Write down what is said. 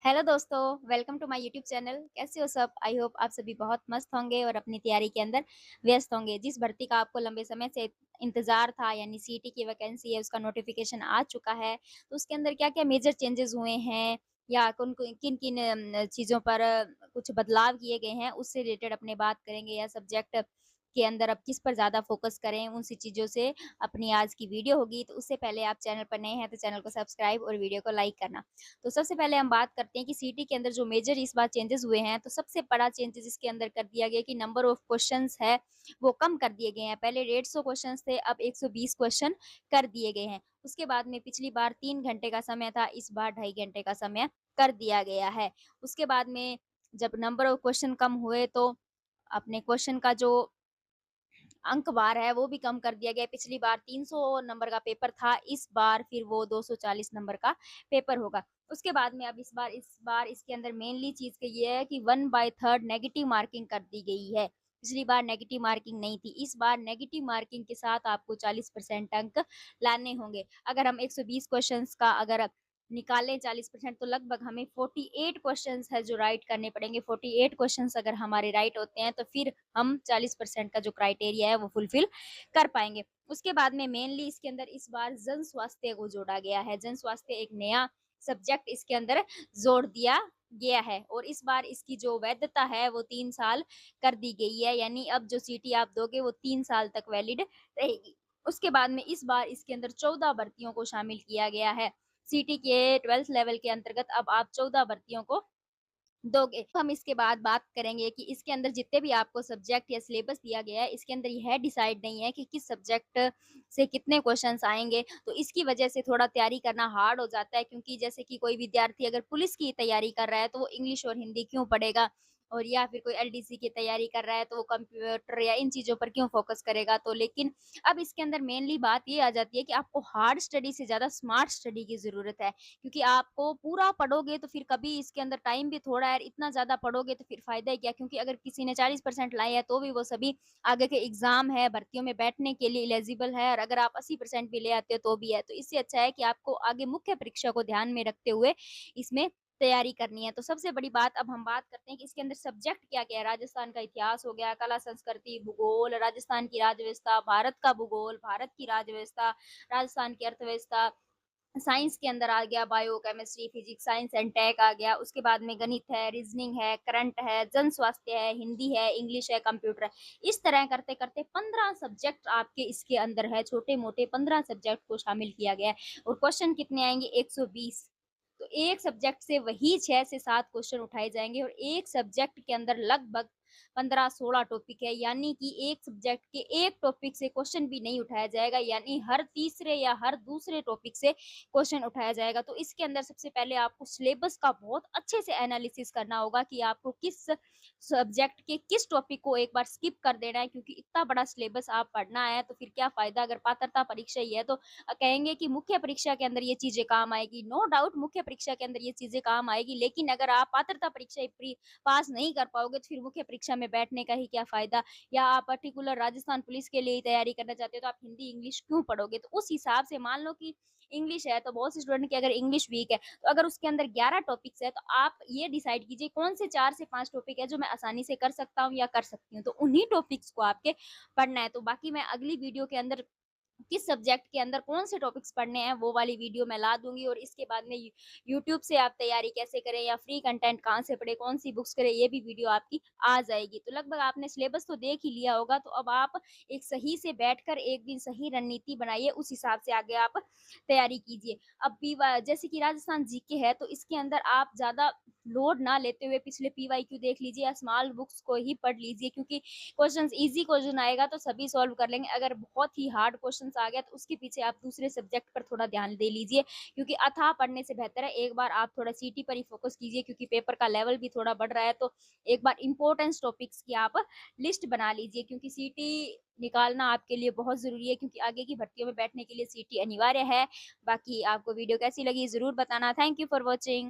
Hello दोस्तों, welcome to my YouTube channel. कैसे हो सब? आई होप आप सभी बहुत मस्त होंगे और अपनी तैयारी के अंदर व्यस्त होंगे। जिस भर्ती का आपको लंबे समय से इंतज़ार था यानी सीईटी की वैकेंसी है, उसका नोटिफ़िकेशन आ चुका है। तो उसके अंदर क्या-क्या मेजर चेंजेज़ हुए हैं या किन-किन चीज़ों पर कुछ बदलाव किए गए हैं, उससे रिलेटेड अपने बात करेंगे या सब्जेक्ट के अंदर अब किस पर ज़्यादा फ़ोकस करें, उन सी चीज़ों से अपनी आज की वीडियो होगी। तो उससे पहले आप चैनल पर नए हैं तो चैनल को सब्सक्राइब और वीडियो को लाइक करना। तो सबसे पहले हम बात करते हैं कि सीटी के अंदर जो मेजर इस बार चेंजेस हुए हैं, तो सबसे बड़ा चेंजेस इसके अंदर कर दिया गया कि नंबर ऑफ क्वेश्चंस है, वो कम कर दिए गए हैं। पहले 150 क्वेश्चंस थे, अब 120 क्वेश्चन कर दिए गए हैं। उसके बाद में पिछली बार 3 घंटे का समय था, इस बार 2.5 घंटे का समय कर दिया गया है। उसके बाद में जब नंबर ऑफ क्वेश्चन कम हुए तो अपने क्वेश्चन का जो अंक बार है वो भी कम कर दिया गया है। पिछली बार 300 नंबर का पेपर था, इस बार फिर वो 240 नंबर का पेपर होगा। उसके बाद में अब इस बार इसके अंदर मेनली चीज़ क ये है कि 1/3 नेगेटिव मार्किंग कर दी गई है। पिछली बार नेगेटिव मार्किंग नहीं थी, इस बार नेगेटिव मार्किंग के साथ आपको 40% अंक लाने होंगे। अगर हम 120 क्वेश्चन्स का अगर निकालें 40% तो लगभग हमें 48 क्वेश्चन्स है जो राइट करने पड़ेंगे। 48 क्वेश्चन्स अगर हमारे राइट होते हैं तो फिर हम 40% का जो क्राइटेरिया है वो फुलफिल कर पाएँगे। उसके बाद में मेनली इसके अंदर इस बार जन स्वास्थ्य को जोड़ा गया है। जन स्वास्थ्य एक नया सब्जेक्ट इसके अंदर जोड़ दिया गया है और इस बार इसकी जो वैधता है वो 3 साल कर दी गई है, यानी अब जो सीटी आप दोगे वो 3 साल तक वैलिड रहेगी। उसके बाद में इस बार इसके अंदर 14 भर्तियों को शामिल किया गया है। सीटी के 12th लेवल के अंतर्गत अब आप 14 भर्तियों को दोगे। तो हम इसके बाद बात करेंगे कि इसके अंदर जितने भी आपको सब्जेक्ट या सिलेबस दिया गया है, इसके अंदर यह डिसाइड नहीं है कि किस सब्जेक्ट से कितने क्वेश्चन्स आएँगे। तो इसकी वजह से थोड़ा तैयारी करना हार्ड हो जाता है, क्योंकि जैसे कि कोई विद्यार्थी अगर पुलिस की तैयारी कर रहा है, तो वो इंग्लिश और हिंदी क्यों पढ़ेगा? और या फिर कोई एलडीसी की तैयारी कर रहा है, तो वो कंप्यूटर या इन चीज़ों पर क्यों फ़ोकस करेगा? तो लेकिन अब इसके अंदर मेनली बात ये आ जाती है कि आपको हार्ड स्टडी से ज़्यादा स्मार्ट स्टडी की ज़रूरत है। क्योंकि आपको पूरा पढ़ोगे तो फिर कभी इसके अंदर टाइम भी थोड़ा है, इतना ज़्यादा पढ़ोगे तो फिर फ़ायदा ही क्या? क्योंकि अगर किसी ने 40% लाए हैं तो भी वो सभी आगे के एग्ज़ाम है, भर्तियों में बैठने के लिए एलिजिबल है, और अगर आप 80% भी ले आते हो तो भी है। तो इससे अच्छा है कि आपको आगे मुख्य परीक्षा को ध्यान में रखते हुए इसमें तैयारी करनी है। तो सबसे बड़ी बात अब हम बात करते हैं कि इसके अंदर सब्जेक्ट क्या-क्या है। राजस्थान का इतिहास हो गया, कला संस्कृति, भूगोल, राजस्थान की राज्य व्यवस्था, भारत का भूगोल, भारत की राज्य व्यवस्था, राजस्थान की अर्थव्यवस्था, साइंस के अंदर आ गया bio, chemistry, physics, science and tech आ गया। उसके बाद में गणित है, रीज़निंग है, करंट है, जन स्वास्थ्य है, हिंदी है, इंग्लिश है, कंप्यूटर है। इस तरह करते-करते 15 सब्जेक्ट आपके इसके अंदर है, छोटे-मोटे 15 सब्जेक्ट को शामिल किया गया है और क्वेश्चन कितने आएँगे? 120। तो एक सब्जेक्ट से वही 6 से 7 क्वेश्चन उठाए जाएँगे और एक सब्जेक्ट के अंदर लगभग 15-16 टॉपिक है, यानी कि एक सब्जेक्ट के एक टॉपिक से क्वेश्चन भी नहीं उठाया जाएगा, यानी हर तीसरे या हर दूसरे टॉपिक से क्वेश्चन उठाया जाएगा। तो इसके अंदर सबसे पहले आपको सिलेबस का बहुत अच्छे से एनालिसिस करना होगा कि आपको किस सब्जेक्ट के किस टॉपिक को एक बार स्किप कर देना है, क्योंकि इतना बड़ा सिलेबस आप पढ़ना है तो फिर क्या फ़ायदा? अगर पात्रता परीक्षा ही है तो कहेंगे कि मुख्य परीक्षा के अंदर ये चीज़ें काम आएगी। नो डाउट मुख्य परीक्षा के अंदर ये चीज़ें काम आएगी, लेकिन अगर आप पात्रता परीक्षा पास नहीं कर पाओगे तो फिर मुख्य परीक्षा में बैठने का ही क्या फ़ायदा? या आप पर्टिकुलर राजस्थान पुलिस के लिए ही तैयारी करना चाहते हो तो आप हिंदी, इंग्लिश क्यों पढ़ोगे? तो उस हिसाब से मान लो कि इंग्लिश है तो बहुत से स्टूडेंट की अगर इंग्लिश वीक है, तो अगर उसके अंदर 11 टॉपिक्स है तो आप ये डिसाइड कीजिए कौन से 4 से 5 टॉपिक है जो मैं आसानी से कर सकता हूँ या कर सकती हूँ। तो उन्हीं टॉपिक्स को आपके पढ़ना है। तो बाकी मैं अगली वीडियो के अंदर किस सब्जेक्ट के अंदर कौन से टॉपिक्स पढ़ने हैं वो वाली वीडियो मैं ला दूँगी, और इसके बाद में यूट्यूब से आप तैयारी कैसे करें या फ्री कंटेंट कहाँ से पढ़ें, कौन-सी बुक्स करें, ये भी वीडियो आपकी आ जाएगी। तो लगभग आपने सिलेबस तो देख ही लिया होगा, तो अब आप एक सही से बैठकर एक दिन सही रणनीति बनाइए, उस हिसाब से आगे आप तैयारी कीजिए। अब पीवा जैसे कि राजस्थान जीके है, तो इसके अंदर आप ज़्यादा लोड ना लेते हुए पिछले पीवाईक्यू देख लीजिए या स्मॉल बुक्स को ही पढ़ लीजिए, क्योंकि क्वेश्चंस ईज़ी क्वेश्चन आएगा तो सभी सॉल्व कर लेंगे। अगर बहुत ही हार्ड क्वेश्चंस आ गया तो उसके पीछे आप दूसरे सब्जेक्ट पर थोड़ा ध्यान दे लीजिए, क्योंकि अथाह पढ़ने से बेहतर है एक बार आप थोड़ा सीटी पर ही फ़ोकस कीजिए, क्योंकि पेपर का लेवल भी थोड़ा बढ़ रहा है। तो एक बार इम्पोर्टेंस टॉपिक्स की आप लिस्ट बना लीजिए, क्योंकि सीटी निकालना आपके लिए बहुत ज़रूरी है, क्योंकि आगे की भर्तियों में बैठने के लिए सीटी अनिवार्य है। बाकी आपको वीडियो कैसी लगी ज़रूर बताना। Thank you for watching.